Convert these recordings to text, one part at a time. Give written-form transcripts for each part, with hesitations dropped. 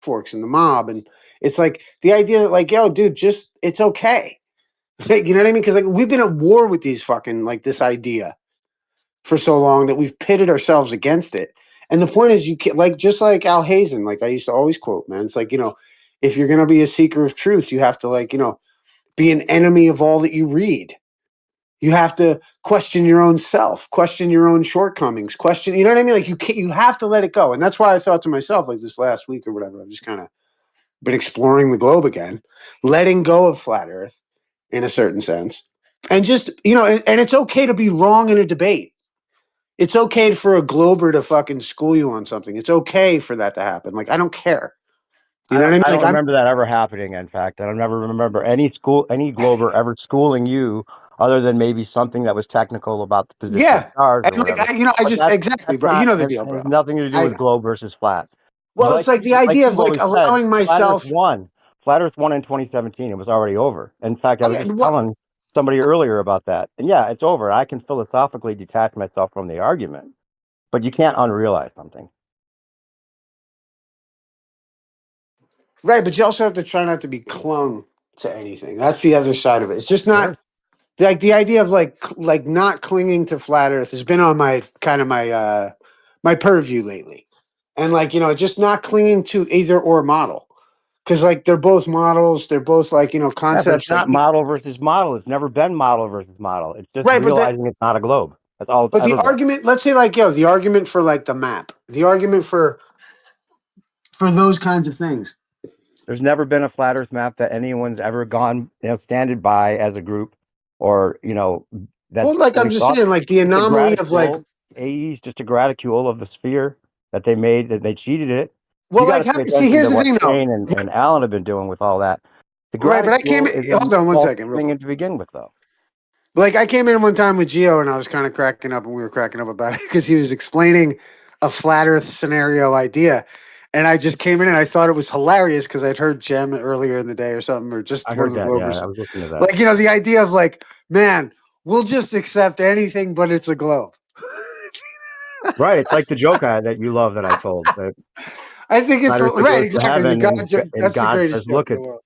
pitchforks and the mob, and it's like the idea that like, yo, dude, just it's okay. You know what I mean? Because like we've been at war with these fucking like this idea for so long that we've pitted ourselves against it. And the point is, you can like just like Al Hazen, like I used to always quote, man. It's like if you're gonna be a seeker of truth, you have to like be an enemy of all that you read. You have to question your own self, question your own shortcomings, question. You know what I mean? Like you have to let it go. And that's why I thought to myself, like this last week or whatever, I've just kind of been exploring the globe again, letting go of flat Earth in a certain sense, and just and it's okay to be wrong in a debate. It's okay for a glober to fucking school you on something. It's okay for that to happen. Like I don't care. You know what I mean? I Like don't I'm remember that ever happening. In fact, I don't never remember any Glober ever schooling you, other than maybe something that was technical about the position of yeah. stars And or like whatever. I But just exactly, that's bro. You not know the has, deal, has bro. nothing to do I with know. globe versus flat. Well, it's like the Like idea of you've like always said, allowing flat Earth myself. won. Flat Earth won in 2017. It was already over. In fact, I was Okay, just and what? telling somebody earlier about that. And yeah, it's over. I can philosophically detach myself from the argument, but you can't unrealize something. Right, but you also have to try not to be clung to anything. That's the other side of it. It's just Sure. not like the idea of like not clinging to flat Earth has been on my kind of my purview lately, and like just not clinging to either or model because like they're both models. They're both like Yeah, but it's concepts. Like not model versus model. It's never been model versus model. It's just right, realizing it's not a globe. That's all it's but the ever been. argument. Let's say like the argument for like the map, the argument for those kinds of things. There's never been a flat Earth map that anyone's ever gone, standed by as a group, or that's Well, like I'm fully just thought. saying, like the Just a anomaly of like, graticule. AE is just a graticule of the sphere that they made. That they cheated it. You well, got like to pay see, attention here's to the what thing though. Shane and Alan have been doing with all that. The Right, but I came graticule in. is a Hold on one faulty second, real quick. thing to begin with, though. Like I came in one time with Gio, and I was kind of cracking up, and we were cracking up about it because he was explaining a flat Earth scenario idea, and I just came in and I thought it was hilarious because I'd heard Jem earlier in the day or something, or just I one of heard the that. Yeah, Globers. I was listening to that. Like the idea of like, man, we'll just accept anything, but it's a globe. Right. It's like the joke that you love that I told. That I think it's Snyder right, goes to exactly. The heaven, God, and that's the God says, greatest joke "Look, in the world.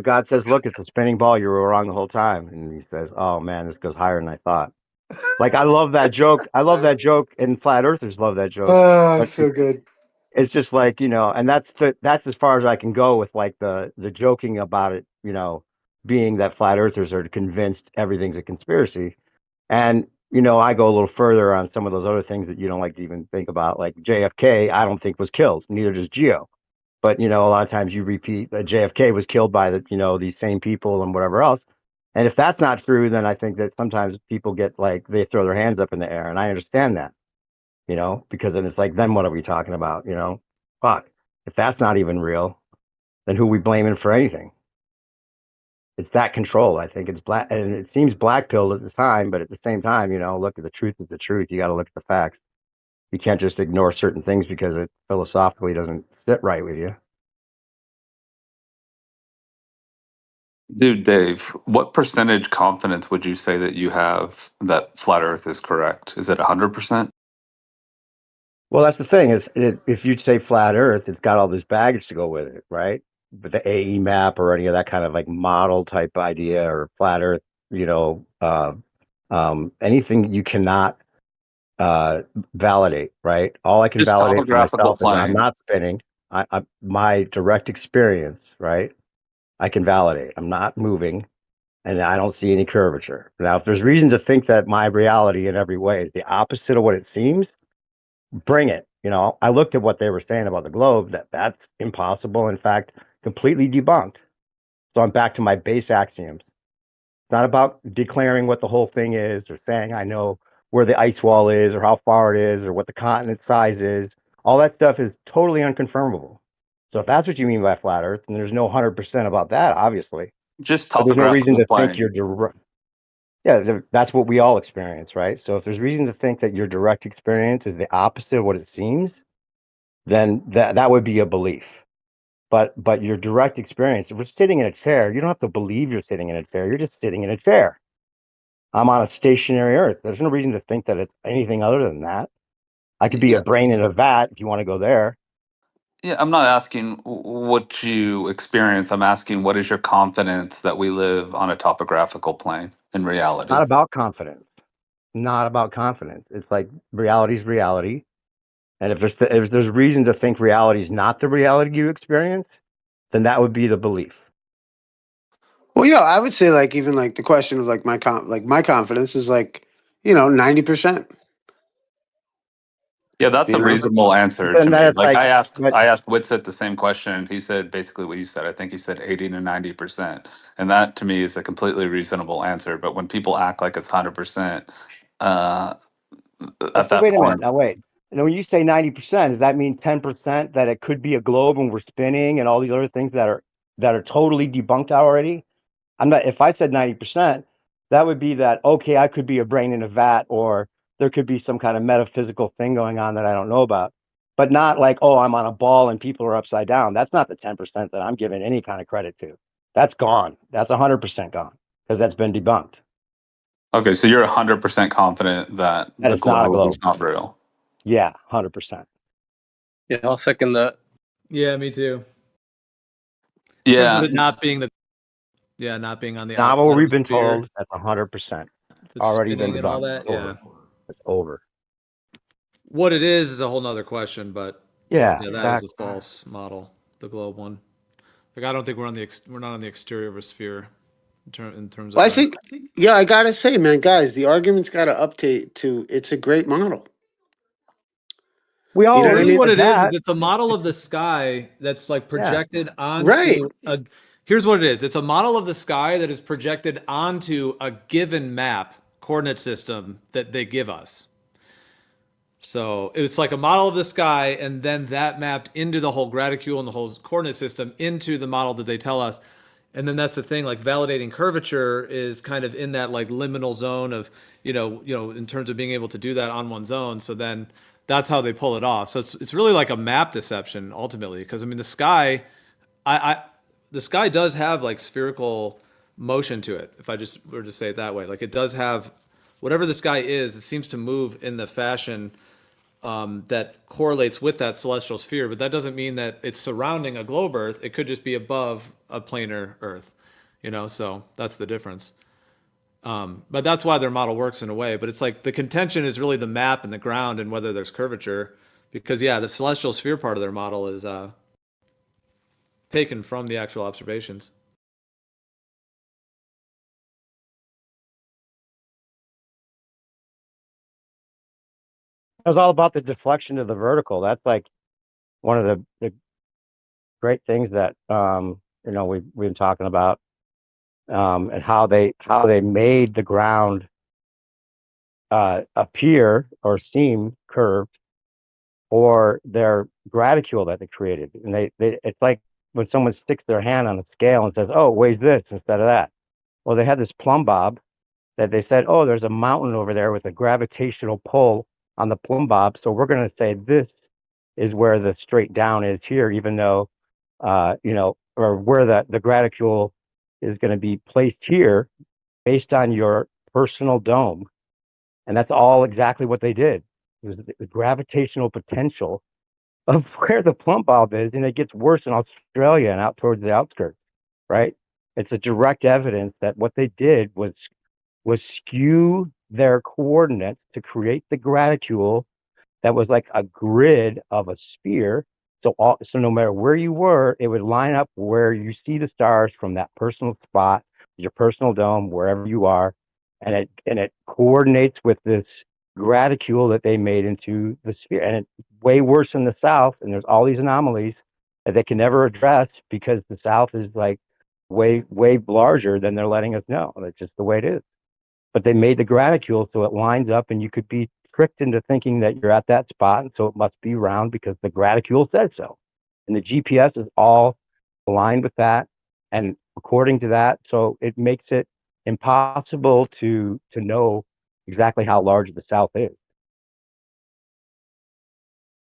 God says, look, it's a spinning ball. You were wrong the whole time." And he says, "Oh man, this goes higher than I thought." Like I love that joke. I love that joke, and flat earthers love that joke. Oh, But it's so good. it's just like and that's as far as I can go with like the joking about it. Being that flat earthers are convinced everything's a conspiracy, and I go a little further on some of those other things that you don't like to even think about, like JFK. I don't think was killed. Neither does Geo. But a lot of times you repeat that JFK was killed by these same people and whatever else. And if that's not true, then I think that sometimes people get like they throw their hands up in the air, and I understand that, because then it's like, then what are we talking about? Fuck, if that's not even real, then who are we blaming for anything? It's that control. I think it's black, and it seems black pilled at the time, but at the same time, look, at the truth is the truth. You got to look at the facts. You can't just ignore certain things because it philosophically doesn't sit right with you. Dude, Dave, what percentage confidence would you say that you have that flat Earth is correct? Is it 100%? Well, that's the thing is, if you say flat Earth, it's got all this baggage to go with it, right? But the AE map or any of that kind of like model type idea or flat Earth, anything you cannot validate, right? All I can Just validate for topographical myself is I'm plane. not spinning. My direct experience, right? I can validate. I'm not moving, and I don't see any curvature. Now, if there's reason to think that my reality in every way is the opposite of what it seems, bring it. I looked at what they were saying about the globe, that's impossible. In fact, completely debunked. So I'm back to my base axioms. It's not about declaring what the whole thing is or saying I know where the ice wall is or how far it is or what the continent size is. All that stuff is totally unconfirmable. So if that's what you mean by flat Earth, then there's no 100% about that, obviously. Just But there's no reason topographical to think plane. you're direct. Yeah, that's what we all experience, right? So if there's reason to think that your direct experience is the opposite of what it seems, then that would be a belief. But your direct experience, if we're sitting in a chair, you don't have to believe you're sitting in a chair. You're just sitting in a chair. I'm on a stationary Earth. There's no reason to think that it's anything other than that. I could be a Yeah. brain in a vat if you want to go there. Yeah, I'm not asking what you experience. I'm asking what is your confidence that we live on a topographical plane in Not reality? about confidence. Not about confidence. It's like reality's reality. And if there's reason to think reality is not the reality you experience, then that would be the belief. Well, yeah, I would say like even like the question of like my confidence is like 90%. Yeah, that's a You know, reasonable answer to Then me. that's Like like, I asked but I asked Witsit the same question and he said basically what you said. I think he said 80 to 90%. And that to me is a completely reasonable answer. But when people act like it's 100%, uh, at so that wait a minute. point, Now wait. And when you say 90%, does that mean 10% that it could be a globe and we're spinning and all these other things that are totally debunked already? I'm not. If I said 90%, that would be that okay. I could be a brain in a vat, or there could be some kind of metaphysical thing going on that I don't know about. But not like, oh, I'm on a ball and people are upside down. That's not the 10% that I'm giving any kind of credit to. That's gone. That's 100% gone because that's been debunked. okay, so you're 100% confident that And the it's not a globe is globe. not real. Yeah, 100%. Yeah, I'll second that. Yeah, me too. In terms Yeah, of it not being not being on the Not what outside of we've a been sphere, told. That's 100%. the Already been spinning and all debunked. that. It's over. Yeah. It's over. What it is a whole nother question, but Yeah, yeah, that is a exactly. false model, the globe one. Like I don't think we're not on the exterior of a sphere in terms of well, I that. think yeah, I gotta say, man, guys, the argument's got to update to it's a great model. We You know all what I Really mean? agree what with it is that. it's a model of the sky that's like Yeah. projected Right. onto a here's what it is. It's a model of the sky that is projected onto a given map coordinate system that they give us. So it's like a model of the sky, and then that mapped into the whole graticule and the whole coordinate system into the model that they tell us. And then that's the thing, like validating curvature is kind of in that like liminal zone of, in terms of being able to do that on one's own. So then that's how they pull it off. So it's really like a map deception ultimately, because I mean the sky, I the sky does have like spherical motion to it. If I just were to say it that way, like it does have whatever the sky is, it seems to move in the fashion that correlates with that celestial sphere, but that doesn't mean that it's surrounding a globe Earth. It could just be above a planar Earth, so that's the difference. But that's why their model works in a way. But it's like the contention is really the map and the ground and whether there's curvature, because yeah, the celestial sphere part of their model is taken from the actual observations. It was all about the deflection of the vertical. That's like one of the great things that we've been talking about, and how they made the ground appear or seem curved for their graticule that they created. And they it's like when someone sticks their hand on a scale and says, "Oh, it weighs this instead of that." Well, they had this plumb bob that they said, "Oh, there's a mountain over there with a gravitational pull on the plumb bob, so we're going to say this is where the straight down is here, even though or where the graticule is going to be placed here based on your personal dome." And that's all exactly what they did. It was the gravitational potential of where the plumb bob is, and it gets worse in Australia and out towards the outskirts, right? It's a direct evidence that what they did was skew their coordinates to create the graticule that was like a grid of a sphere. So no matter where you were, it would line up where you see the stars from that personal spot, your personal dome, wherever you are, and it coordinates with this graticule that they made into the sphere. And it's way worse in the south, and there's all these anomalies that they can never address because the south is like way larger than they're letting us know. That's just the way it is. But they made the graticule so it lines up, and you could be tricked into thinking that you're at that spot, and so it must be round because the graticule said so. And the GPS is all aligned with that and according to that, so it makes it impossible to know exactly how large the South is.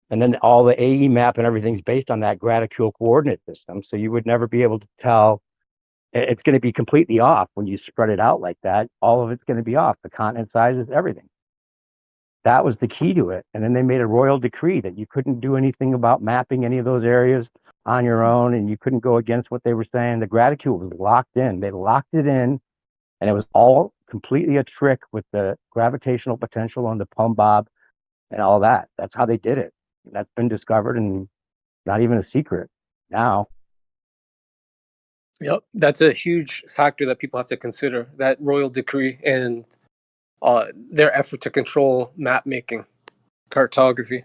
And then all the AE map and everything's based on that graticule coordinate system, so you would never be able to tell. It's going to be completely off when you spread it out like that. All of it's going to be off. The continent sizes, everything. that was the key to it. And then they made a royal decree that you couldn't do anything about mapping any of those areas on your own, and you couldn't go against what they were saying. The gratitude was locked in. They locked it in, and it was all completely a trick with the gravitational potential on the Plumb Bob and all that. That's how they did it. That's been discovered and not even a secret now. Yep, that's a huge factor that people have to consider. That royal decree and their effort to control map making, cartography.